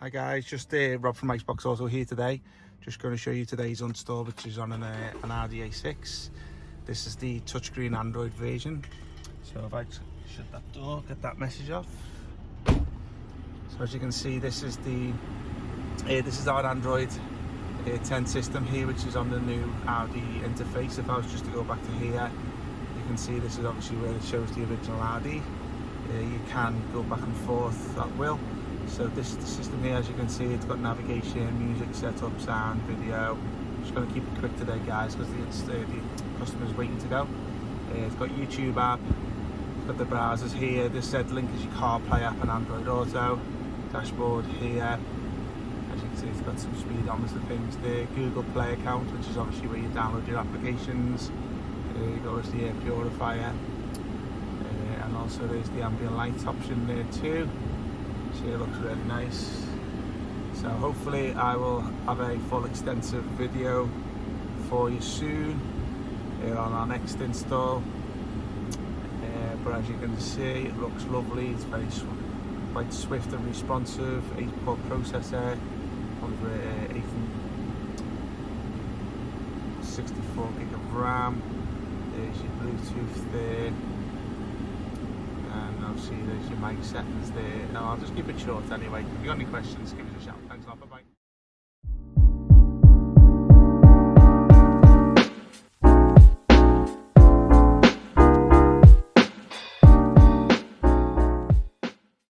Hi guys, just Rob from Iceboxauto here today. Just going to show you today's install, which is on an Audi A6. This is the touchscreen Android version. So if I shut that door, get that message off. So as you can see, this is our Android 10 system here, which is on the new Audi interface. If I was just to go back to here, you can see this is obviously where it shows the original Audi. You can go back and forth at will. So this is the system here. As you can see, it's got navigation, music setup, sound, video. Just going to keep it quick today, guys, because the customer's waiting to go. It's got YouTube app, it's got the browsers here. This said link is your CarPlay app and Android Auto. Dashboard here. As you can see, it's got some speedometer things there. Google Play account, which is obviously where you download your applications. There you go, it's the air purifier. And also there's the ambient light option there too. See, it looks really nice. So hopefully I will have a full extensive video for you soon on our next install. But as you can see, it looks lovely. It's very quite swift and responsive. 8-core processor, over 64 gig of RAM. There's your Bluetooth there. And obviously there's your mic settings there. Now I'll just keep it short anyway. If you've got any questions, give us a shout. Thanks a lot, bye bye.